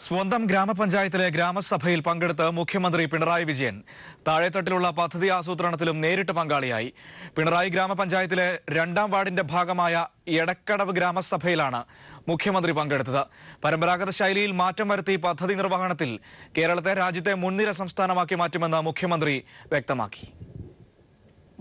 സ്വന്തം ഗ്രാമപഞ്ചായത്തിലെ ഗ്രാമസഭയിൽ പങ്കെടുത്ത് മുഖ്യമന്ത്രി പിണറായി വിജയൻ താഴെത്തട്ടിലുള്ള പദ്ധതി ആസൂത്രണത്തിലും നേരിട്ട് പങ്കാളിയായി. പിണറായി ഗ്രാമപഞ്ചായത്തിലെ 2ാം വാർഡിന്റെ ഭാഗമായ എടക്കടവ് ഗ്രാമസഭയിലാണ് മുഖ്യമന്ത്രി പങ്കെടുത്തത്. പരമ്പരാഗത ശൈലിയിൽ മാറ്റം വരുത്തി പദ്ധതി നിർവഹണത്തിൽ കേരളത്തെ രാജ്യത്തെ മുൻനിര സംസ്ഥാനമാക്കി മാറ്റുമെന്ന് മുഖ്യമന്ത്രി വ്യക്തമാക്കി.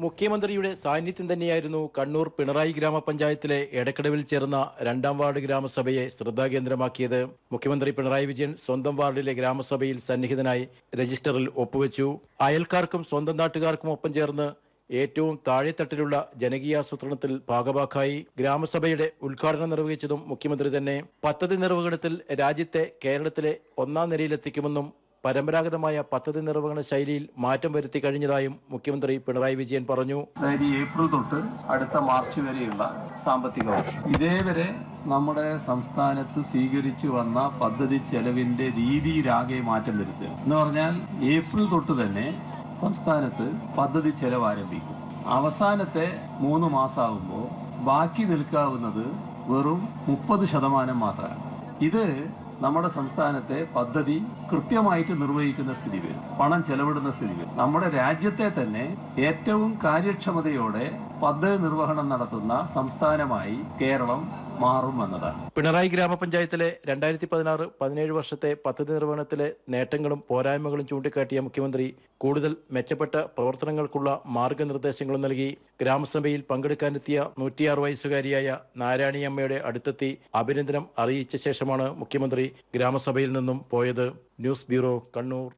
മുഖ്യമന്ത്രിയുടെ സാന്നിധ്യം തന്നെയായിരുന്നു കണ്ണൂർ പിണറായി ഗ്രാമപഞ്ചായത്തിലെ എടക്കടവിൽ ചേർന്ന 2ാം വാർഡ് ഗ്രാമസഭയെ ശ്രദ്ധാകേന്ദ്രമാക്കിയത്. മുഖ്യമന്ത്രി പിണറായി വിജയൻ സ്വന്തം വാർഡിലെ ഗ്രാമസഭയിൽ സന്നിഹിതനായി രജിസ്റ്ററിൽ ഒപ്പുവെച്ചു. അയൽക്കാർക്കും സ്വന്തം നാട്ടുകാർക്കും ഒപ്പം ചേർന്ന് ഏറ്റവും താഴെത്തട്ടിലുള്ള ജനകീയാസൂത്രണത്തിൽ ഭാഗഭാക്കായി. ഗ്രാമസഭയുടെ ഉദ്ഘാടനം നിർവഹിച്ചതും മുഖ്യമന്ത്രി തന്നെ. പദ്ധതി നിർവഹണത്തിൽ രാജ്യത്തെ കേരളത്തിലെ 1ാം നിരയിലെത്തിക്കുമെന്നും പരമ്പരാഗതമായ പദ്ധതി നിർവഹണ ശൈലിയിൽ മാറ്റം വരുത്തി കഴിഞ്ഞതായും മുഖ്യമന്ത്രി പിണറായി വിജയൻ പറഞ്ഞു. അതായത് ഏപ്രിൽ തൊട്ട് അടുത്ത മാർച്ച് വരെയുള്ള സാമ്പത്തിക വർഷം ഇതേവരെ നമ്മുടെ സംസ്ഥാനത്ത് സ്വീകരിച്ചു വന്ന പദ്ധതി ചെലവിന്റെ രീതിയിലാകെ മാറ്റം വരുത്തുക എന്ന് പറഞ്ഞാൽ ഏപ്രിൽ തൊട്ട് തന്നെ സംസ്ഥാനത്ത് പദ്ധതി ചെലവ് ആരംഭിക്കും. അവസാനത്തെ 3 മാസമാകുമ്പോൾ ബാക്കി നിൽക്കാവുന്നത് വെറും 30% മാത്രമാണ്. ഇത് നമ്മുടെ സംസ്ഥാനത്തെ പദ്ധതി കൃത്യമായിട്ട് നിർവഹിക്കുന്ന സ്ഥിതി വരും, പണം ചെലവിടുന്ന സ്ഥിതി വരും. നമ്മുടെ രാജ്യത്തെ തന്നെ ഏറ്റവും കാര്യക്ഷമതയോടെ പദ്ധതി നിർവഹണം നടത്തുന്ന സംസ്ഥാനമായി കേരളം മാറും എന്നതാണ്. പിണറായി ഗ്രാമപഞ്ചായത്തിലെ 2016-17 വർഷത്തെ പദ്ധതി നിർവഹണത്തിലെ നേട്ടങ്ങളും പോരായ്മകളും ചൂണ്ടിക്കാട്ടിയ മുഖ്യമന്ത്രി കൂടുതൽ മെച്ചപ്പെട്ട പ്രവർത്തനങ്ങൾക്കുള്ള മാർഗനിർദ്ദേശങ്ങളും നൽകി. ഗ്രാമസഭയിൽ പങ്കെടുക്കാനെത്തിയ 106 വയസ്സുകാരിയായ നാരായണിയമ്മയുടെ അടുത്തെത്തി അഭിനന്ദനം അറിയിച്ച ശേഷമാണ് മുഖ്യമന്ത്രി ഗ്രാമസഭയിൽ നിന്നും പോയത്. News bureau, Kannur.